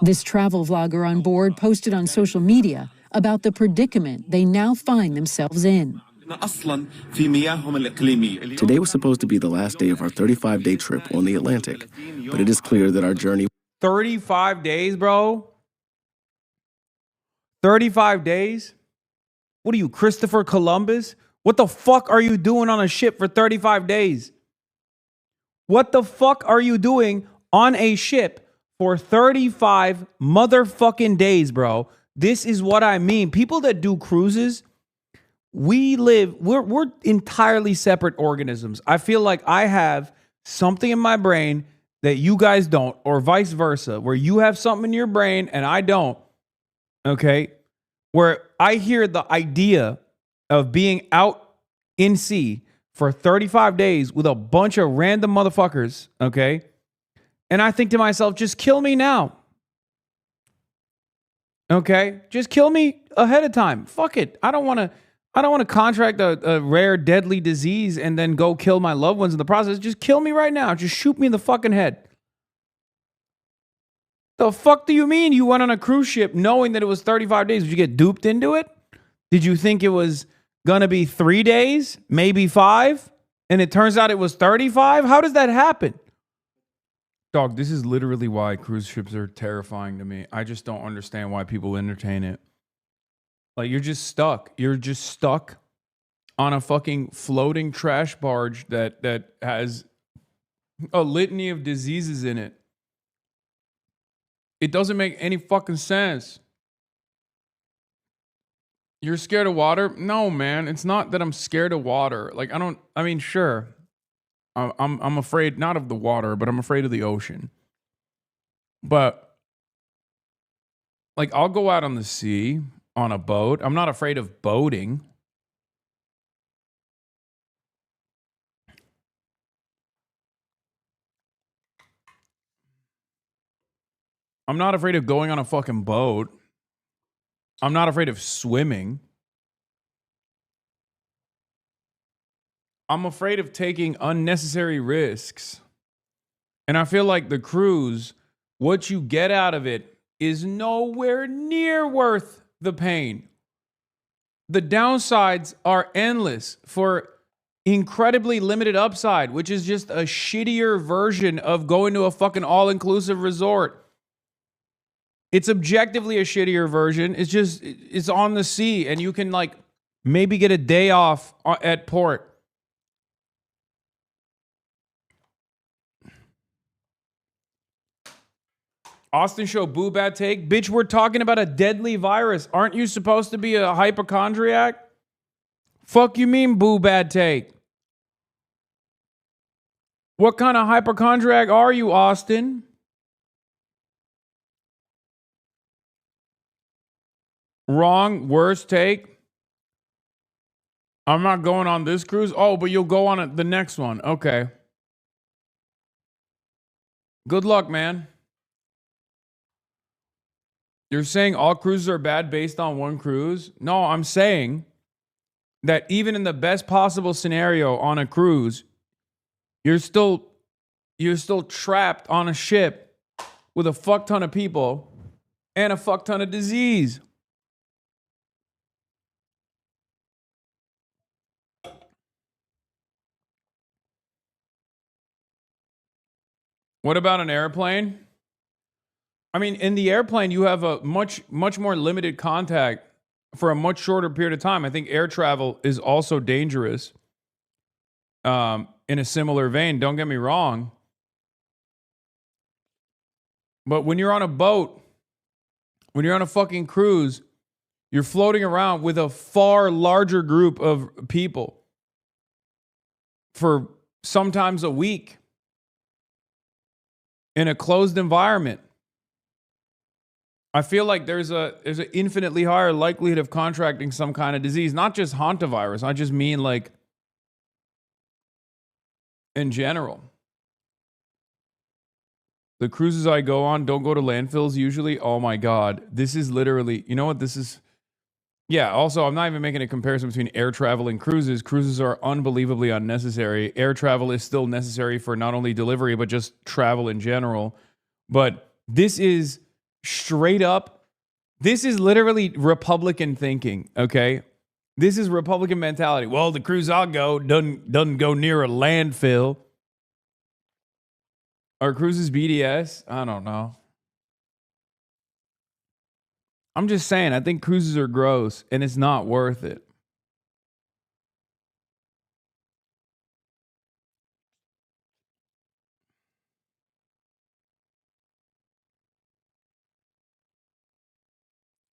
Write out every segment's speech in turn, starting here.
This travel vlogger on board posted on social media about the predicament they now find themselves in. Today was supposed to be the last day of our 35-day trip on the Atlantic, but it is clear that our journey... 35 days, bro? 35 days? What are you, Christopher Columbus? What the fuck are you doing on a ship for 35 days? What the fuck are you doing on a ship for 35 motherfucking days, bro? This is what I mean. People that do cruises, we're entirely separate organisms. I feel like I have something in my brain that you guys don't, or vice versa, where you have something in your brain and I don't, okay? Where I hear the idea of being out in sea for 35 days with a bunch of random motherfuckers, okay? And I think to myself, just kill me now. Okay? Just kill me ahead of time. Fuck it. I don't want to contract a rare deadly disease and then go kill my loved ones in the process. Just kill me right now. Just shoot me in the fucking head. The fuck do you mean you went on a cruise ship knowing that it was 35 days? Did you get duped into it? Did you think it was going to be 3 days, maybe 5? And it turns out it was 35? How does that happen? Dog, this is literally why cruise ships are terrifying to me. I just don't understand why people entertain it. Like, you're just stuck. You're just stuck on a fucking floating trash barge that has a litany of diseases in it. It doesn't make any fucking sense. You're scared of water? No, man. It's not that I'm scared of water. Like, sure. I'm afraid not of the water, but I'm afraid of the ocean. But like, I'll go out on the sea on a boat. I'm not afraid of boating. I'm not afraid of going on a fucking boat. I'm not afraid of swimming. I'm afraid of taking unnecessary risks. And I feel like the cruise, what you get out of it is nowhere near worth the pain. The downsides are endless for incredibly limited upside, which is just a shittier version of going to a fucking all-inclusive resort. It's objectively a shittier version. It's on the sea and you can like maybe get a day off at port. Austin Show, boo bad take. Bitch, we're talking about a deadly virus. Aren't you supposed to be a hypochondriac? Fuck you mean boo bad take? What kind of hypochondriac are you, Austin? Wrong, worst take. I'm not going on this cruise. Oh, but you'll go on the next one. Okay. Good luck, man. You're saying all cruises are bad based on one cruise? No, I'm saying that even in the best possible scenario on a cruise, you're still trapped on a ship with a fuck ton of people and a fuck ton of disease. What about an airplane? I mean, in the airplane, you have a much more limited contact for a much shorter period of time. I think air travel is also dangerous in a similar vein. Don't get me wrong. But when you're on a boat, when you're on a fucking cruise, you're floating around with a far larger group of people for sometimes a week in a closed environment. I feel like there's an infinitely higher likelihood of contracting some kind of disease, not just hantavirus. I just mean like in general. The cruises I go on don't go to landfills usually. Oh my God. This is literally, you know what this is? Yeah, also, I'm not even making a comparison between air travel and cruises. Cruises are unbelievably unnecessary. Air travel is still necessary for not only delivery, but just travel in general. But this is straight up, this is literally Republican thinking, okay? This is Republican mentality. Well, the cruise I'll go doesn't go near a landfill. Are cruises BDS? I don't know. I'm just saying, I think cruises are gross and it's not worth it.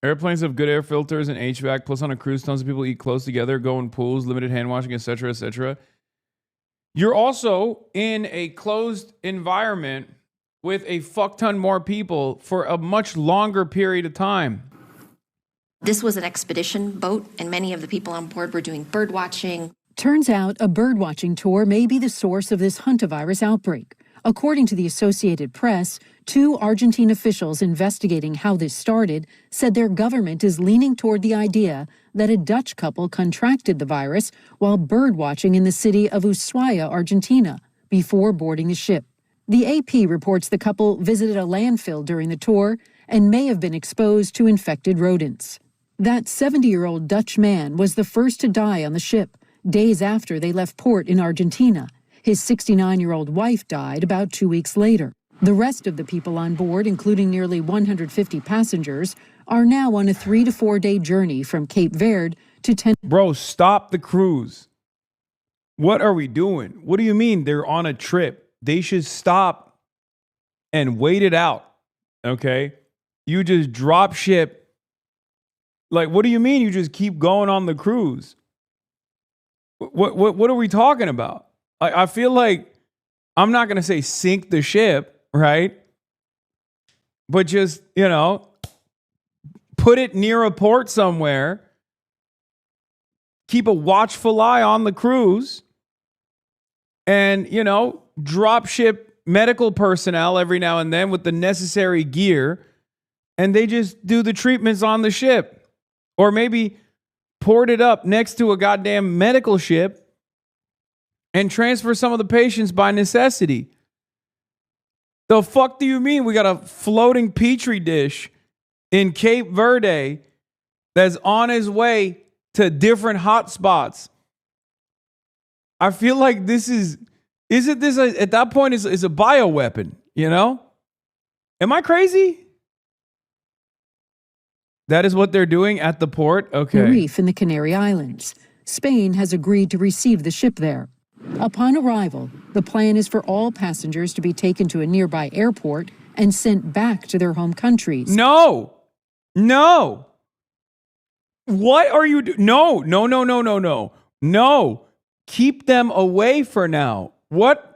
Airplanes have good air filters and HVAC. Plus, on a cruise, tons of people eat close together, go in pools, limited hand washing, etc., etc. You're also in a closed environment with a fuck ton more people for a much longer period of time. This was an expedition boat, and many of the people on board were doing bird watching. Turns out a bird-watching tour may be the source of this hantavirus outbreak. According to the Associated Press, 2 Argentine officials investigating how this started said their government is leaning toward the idea that a Dutch couple contracted the virus while bird-watching in the city of Ushuaia, Argentina, before boarding the ship. The AP reports the couple visited a landfill during the tour and may have been exposed to infected rodents. That 70-year-old Dutch man was the first to die on the ship, days after they left port in Argentina. His 69-year-old wife died about 2 weeks later. The rest of the people on board, including nearly 150 passengers, are now on a 3 to 4 day journey from Cape Verde to Bro, stop the cruise. What are we doing? What do you mean they're on a trip? They should stop and wait it out, okay? You just drop ship. Like, what do you mean you just keep going on the cruise? What are we talking about? I feel like I'm not going to say sink the ship, right? But just, put it near a port somewhere. Keep a watchful eye on the cruise. And, drop ship medical personnel every now and then with the necessary gear. And they just do the treatments on the ship. Or maybe port it up next to a goddamn medical ship and transfer some of the patients by necessity. The fuck do you mean we got a floating petri dish in Cape Verde that's on his way to different hotspots? I feel like at that point is a bioweapon, Am I crazy? That is what they're doing at the port? Okay. Reef in the Canary Islands. Spain has agreed to receive the ship there. Upon arrival, the plan is for all passengers to be taken to a nearby airport and sent back to their home countries. No. What are you doing? No. Keep them away for now. What?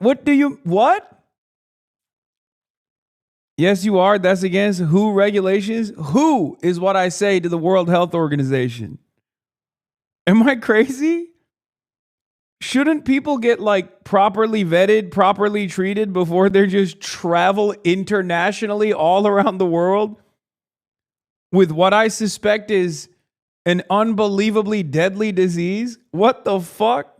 Yes, you are. That's against WHO regulations. WHO is what I say to the World Health Organization. Am I crazy? Shouldn't people get properly vetted, properly treated before they just travel internationally all around the world with what I suspect is an unbelievably deadly disease? What the fuck?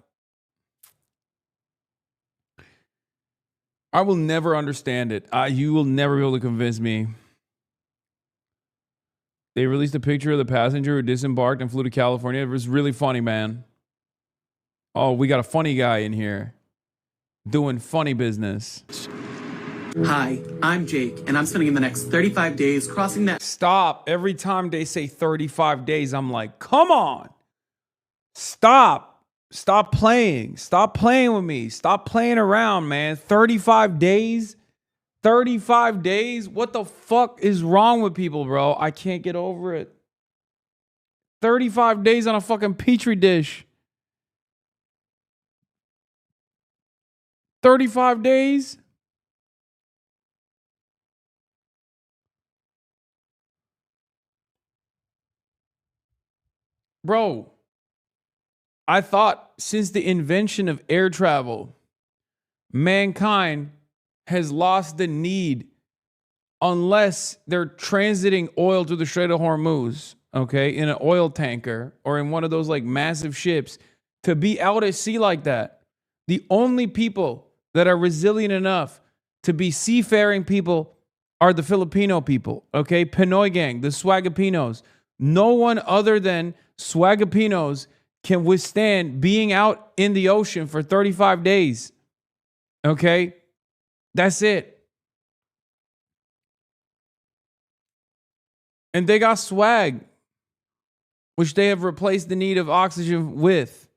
I will never understand it. You will never be able to convince me. They released a picture of the passenger who disembarked and flew to California. It was really funny, man. Oh, we got a funny guy in here doing funny business. Hi, I'm Jake, and I'm spending the next 35 days crossing that. Stop. Every time they say 35 days, I'm like, come on. Stop. Stop playing. Stop playing with me. Stop playing around, man. 35 days? 35 days? What the fuck is wrong with people, bro? I can't get over it. 35 days on a fucking petri dish. 35 days? Bro, I thought since the invention of air travel, mankind has lost the need, unless they're transiting oil through the Strait of Hormuz, okay, in an oil tanker or in one of those massive ships, to be out at sea like that. The only people that are resilient enough to be seafaring people are the Filipino people, okay? Pinoy gang, the Swagapinos. No one other than Swagapinos can withstand being out in the ocean for 35 days, okay? That's it. And they got swag, which they have replaced the need of oxygen with.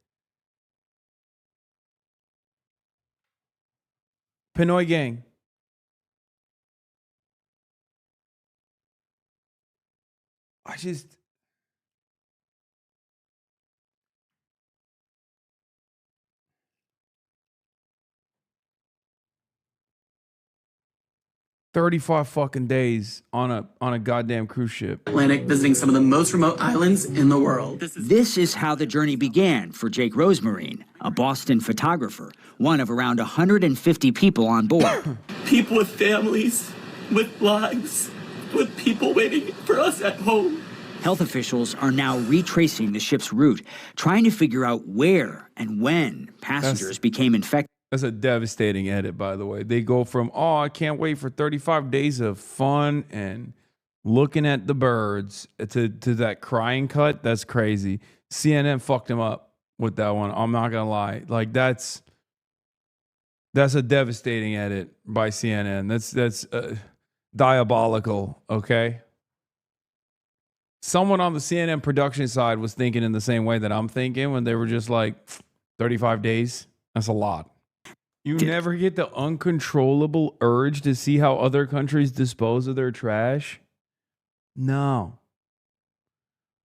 Pinoy gang. I just... 35 fucking days on a goddamn cruise ship. Atlantic, visiting some of the most remote islands in the world. This is how the journey began for Jake Rosemarine, a Boston photographer, one of around 150 people on board. People with families, with lives, with people waiting for us at home. Health officials are now retracing the ship's route, trying to figure out where and when passengers became infected. That's a devastating edit, by the way. They go from, oh, I can't wait for 35 days of fun and looking at the birds to that crying cut. That's crazy. CNN fucked him up with that one. I'm not going to lie. Like, that's a devastating edit by CNN. That's diabolical, okay? Someone on the CNN production side was thinking in the same way that I'm thinking when they were just like, 35 days? That's a lot. You never get the uncontrollable urge to see how other countries dispose of their trash? No.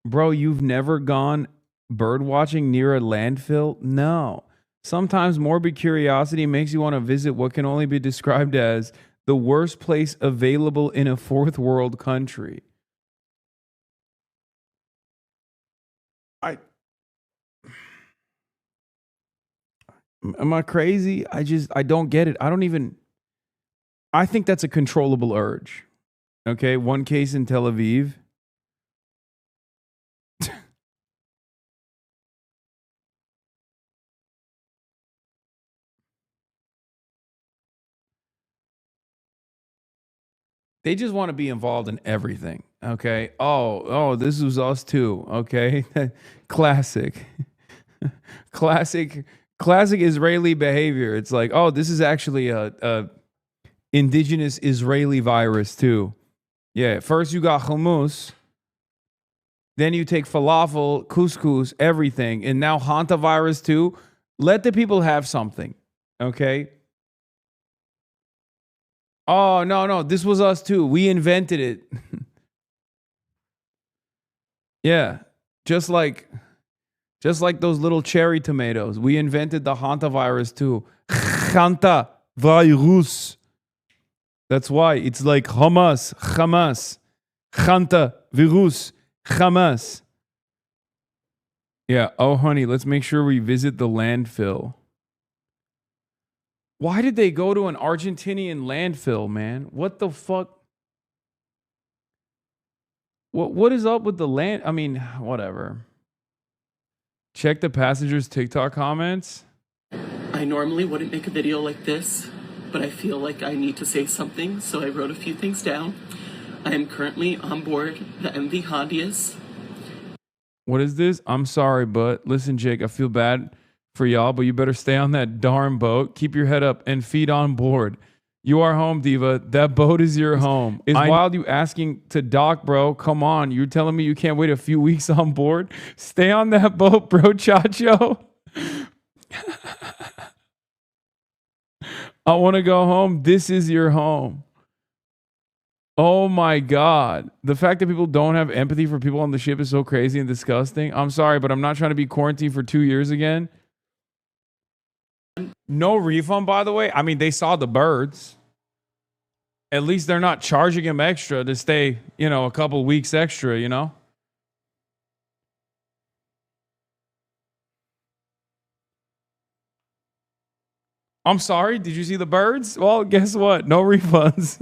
Bro, you've never gone bird watching near a landfill? No. Sometimes morbid curiosity makes you want to visit what can only be described as the worst place available in a fourth world country. Am I crazy? I don't get it. I think that's a controllable urge. Okay, one case in Tel Aviv. They just want to be involved in everything. Okay. Oh, this was us too. Okay. Classic. Classic Israeli behavior. It's like, oh, this is actually a indigenous Israeli virus too. Yeah, first you got hummus, then you take falafel, couscous, everything, and now hantavirus too. Let the people have something, okay? Oh, no, this was us too. We invented it. Yeah, just like those little cherry tomatoes. We invented the hantavirus too. Hantavirus. That's why it's like Hamas, hantavirus, Hamas. Yeah. Oh, honey, let's make sure we visit the landfill. Why did they go to an Argentinian landfill, man? What the fuck? What is up with the land? I mean, whatever. Check the passengers' TikTok comments. I normally wouldn't make a video like this, but I feel like I need to say something, so I wrote a few things down. I am currently on board the MV Hondias. What is this? I'm sorry, but listen, Jake, I feel bad for y'all, but you better stay on that darn boat. Keep your head up and feet on board. You are home, Diva. That boat is your home. It's wild you asking to dock, bro. Come on. You're telling me you can't wait a few weeks on board? Stay on that boat, bro, Chacho. I want to go home. This is your home. Oh my God. The fact that people don't have empathy for people on the ship is so crazy and disgusting. I'm sorry, but I'm not trying to be quarantined for 2 years again. No refund, by the way. I mean, they saw the birds. At least they're not charging him extra to stay, a couple weeks extra, I'm sorry. Did you see the birds? Well, guess what? No refunds.